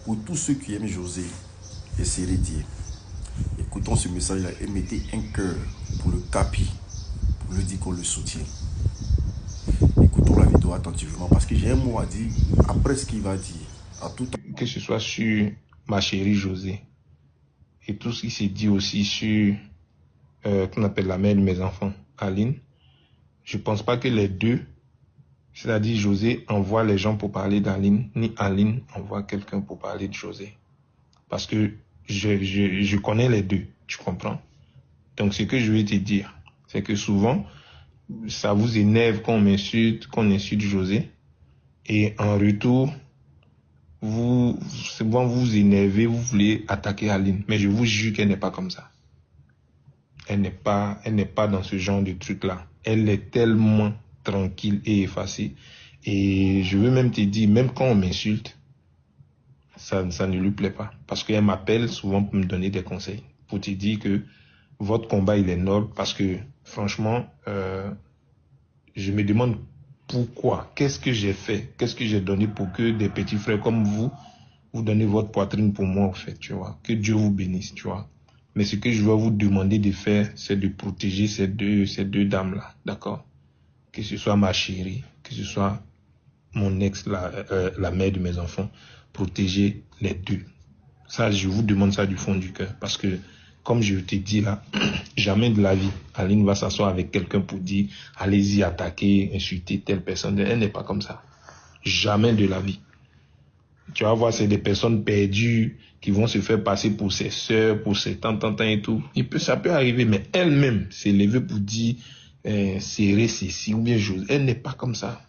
pour tous ceux qui aiment José et Sérédier. Écoutons ce message-là et mettez un cœur pour le Capi, pour lui dire qu'on le soutient. Écoutons la vidéo attentivement parce que j'ai un mot à dire après ce qu'il va dire. À tout que ce soit sur ma chérie José et tout ce qui s'est dit aussi sur qu'on appelle la mère de mes enfants, Aline. Je pense pas que les deux, c'est-à-dire José envoie les gens pour parler d'Aline, ni Aline envoie quelqu'un pour parler de José. Parce que je connais les deux, tu comprends? Donc ce que je vais te dire, c'est que souvent, ça vous énerve qu'on insulte José. Et en retour, vous vous énervez, vous voulez attaquer Aline. Mais je vous jure qu'elle n'est pas comme ça. Elle n'est pas dans ce genre de truc-là. Elle est tellement tranquille et effacée. Et je veux même te dire, même quand on m'insulte, ça ne lui plaît pas. Parce qu'elle m'appelle souvent pour me donner des conseils. Pour te dire que votre combat, il est noble. Parce que, franchement, je me demande pourquoi. Qu'est-ce que j'ai fait? Qu'est-ce que j'ai donné pour que des petits frères comme vous donnez votre poitrine pour moi, en fait, tu vois. Que Dieu vous bénisse, tu vois. Mais ce que je vais vous demander de faire, c'est de protéger ces deux dames-là, d'accord? Que ce soit ma chérie, que ce soit mon ex, la mère de mes enfants, protéger les deux. Ça, je vous demande ça du fond du cœur. Parce que, comme je te dis là, jamais de la vie, Aline va s'asseoir avec quelqu'un pour dire, allez-y, attaquer, insulter telle personne. Elle n'est pas comme ça. Jamais de la vie. Tu vas voir, c'est des personnes perdues qui vont se faire passer pour ses sœurs, pour ses tantes et tout. Ça peut arriver, mais elle-même s'est levée pour dire serrer ceci ou bien chose. Elle n'est pas comme ça.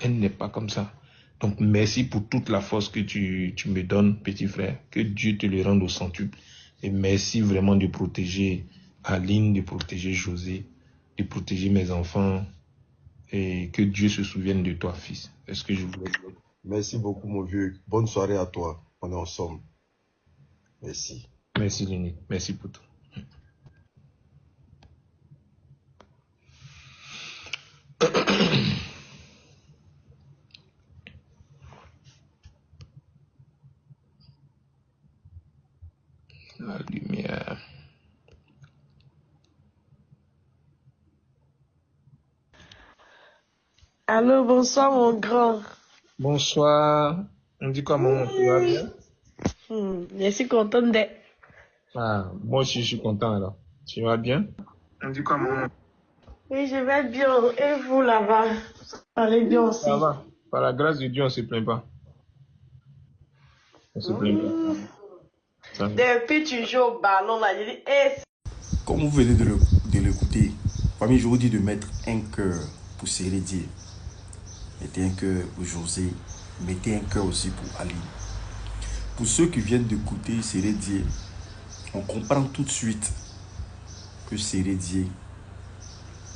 Elle n'est pas comme ça. Donc, merci pour toute la force que tu me donnes, petit frère. Que Dieu te le rende au centuple. Et merci vraiment de protéger Aline, de protéger José, de protéger mes enfants. Et que Dieu se souvienne de toi, fils. Est-ce que je voulais dire? Merci beaucoup, mon vieux. Bonne soirée à toi. On est ensemble. Merci. Merci, Lénie. Merci pour tout. La lumière. Allô, bonsoir mon grand. Bonsoir. On dit quoi, maman? Tu vas bien? Je suis contente d'être. Ah, moi aussi, je suis content alors. Tu vas bien? On dit quoi, maman? Oui, je vais bien. Et vous là-bas? Allez bien aussi. Ça va. Par la grâce de Dieu, on ne se plaint pas. On se plaint pas. Ça va. Depuis tu joues au ballon là, je dis, Comme vous venez de l'écouter, famille, je vous dis de mettre un cœur pour Sérédier. Mettez un cœur pour José. Mettez un cœur aussi pour Aline. Pour ceux qui viennent d'écouter Sérédier, on comprend tout de suite que Sérédier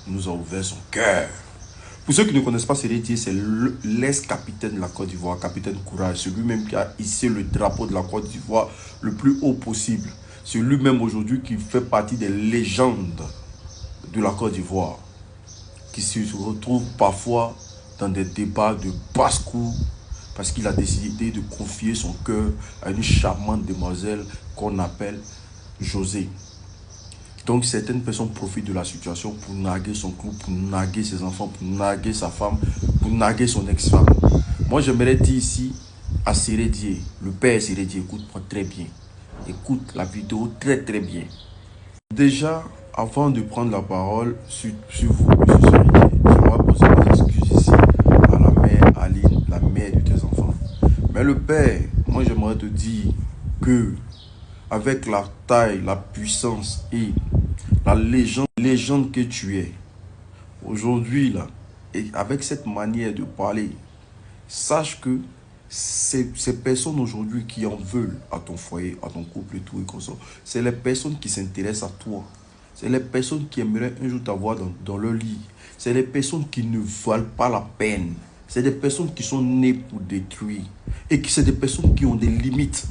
nous a ouvert son cœur. Pour ceux qui ne connaissent pas Sérédier, c'est l'ex-capitaine de la Côte d'Ivoire, capitaine Courage, celui-même qui a hissé le drapeau de la Côte d'Ivoire le plus haut possible. C'est lui-même aujourd'hui qui fait partie des légendes de la Côte d'Ivoire, qui se retrouve parfois dans des débats de basse-cour parce qu'il a décidé de confier son cœur à une charmante demoiselle qu'on appelle José. Donc certaines personnes profitent de la situation pour narguer son couple, pour narguer ses enfants, pour narguer sa femme, pour narguer son ex-femme. Moi j'aimerais dire ici à Sérédier, le père Sérédier, écoute-moi très bien. Écoute la vidéo très bien. Déjà, avant de prendre la parole sur vous, M. Sérédier, j'aimerais poser des excuses ici à la mère Aline, la mère de tes enfants. Mais le père, moi j'aimerais te dire que avec la taille, la puissance et la légende que tu es, aujourd'hui là, et avec cette manière de parler, sache que ces personnes aujourd'hui qui en veulent à ton foyer, à ton couple et tout et comme ça, c'est les personnes qui s'intéressent à toi. C'est les personnes qui aimeraient un jour t'avoir dans leur lit. C'est les personnes qui ne valent pas la peine. C'est des personnes qui sont nées pour détruire. Et c'est des personnes qui ont des limites.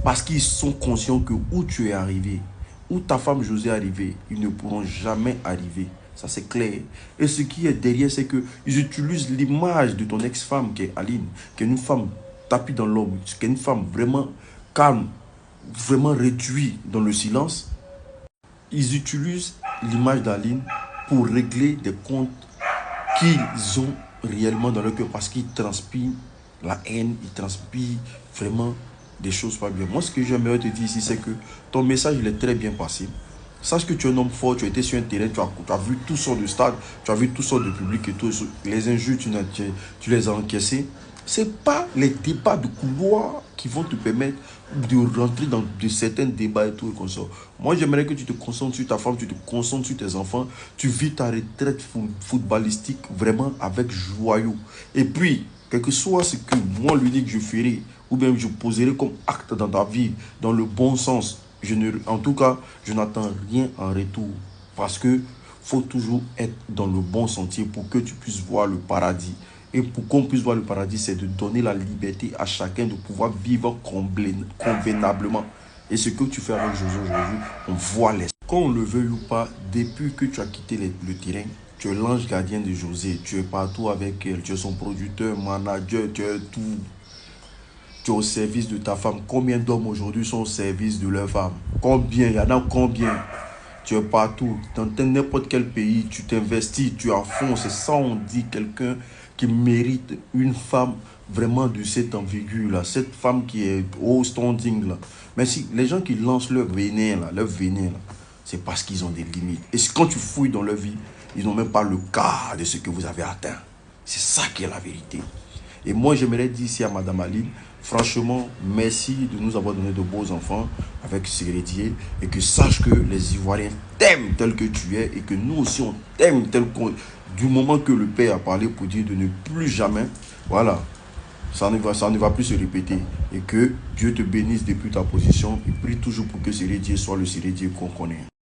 Parce qu'ils sont conscients que où tu es arrivé, où ta femme José est arrivée, ils ne pourront jamais arriver. Ça c'est clair. Et ce qui est derrière, c'est qu'ils utilisent l'image de ton ex-femme qui est Aline, qui est une femme tapis dans l'ombre, qu'une femme vraiment calme, vraiment réduite dans le silence, ils utilisent l'image d'Aline pour régler des comptes qu'ils ont réellement dans leur cœur parce qu'ils transpirent la haine, ils transpirent vraiment des choses pas bien. Moi, ce que j'aimerais te dire ici, c'est que ton message, il est très bien passé. Sache que tu es un homme fort, tu as été sur un terrain, tu as vu toutes sortes de stades, tu as vu toutes sortes de publics et tout. Les injures, tu les as encaissées. Ce n'est pas les débats de couloir qui vont te permettre de rentrer dans de certains débats et tout. Comme ça. Moi, j'aimerais que tu te concentres sur ta femme, tu te concentres sur tes enfants. Tu vis ta retraite footballistique vraiment avec joyau. Et puis, quel que soit ce que moi lui dis que je ferai, ou bien je poserai comme acte dans ta vie, dans le bon sens, en tout cas, je n'attends rien en retour. Parce que faut toujours être dans le bon sentier pour que tu puisses voir le paradis. Et pour qu'on puisse voir le paradis, c'est de donner la liberté à chacun de pouvoir vivre convenablement. Et ce que tu fais avec Josué aujourd'hui, on voit les... Qu'on le veuille ou pas, depuis que tu as quitté le terrain, tu es l'ange gardien de José. Tu es partout avec elle. Tu es son producteur, manager, tu es tout. Tu es au service de ta femme. Combien d'hommes aujourd'hui sont au service de leur femme? Combien? Il y en a combien? Tu es partout. Dans n'importe quel pays, tu t'investis, tu es à fond. C'est ça, on dit quelqu'un qui mérite une femme vraiment de cette envergure-là. Cette femme qui est au standing là. Mais si les gens qui lancent leur venin là, c'est parce qu'ils ont des limites. Et quand tu fouilles dans leur vie, ils n'ont même pas le quart de ce que vous avez atteint. C'est ça qui est la vérité. Et moi, j'aimerais dire ici à Madame Aline, franchement, merci de nous avoir donné de beaux enfants avec Sérédier. Et que sache que les Ivoiriens t'aiment tel que tu es. Et que nous aussi, on t'aime tel qu'on... Du moment que le Père a parlé pour dire de ne plus jamais, voilà, ça ne va plus se répéter. Et que Dieu te bénisse depuis ta position. Et prie toujours pour que Sérédier soit le Sérédier qu'on connaît.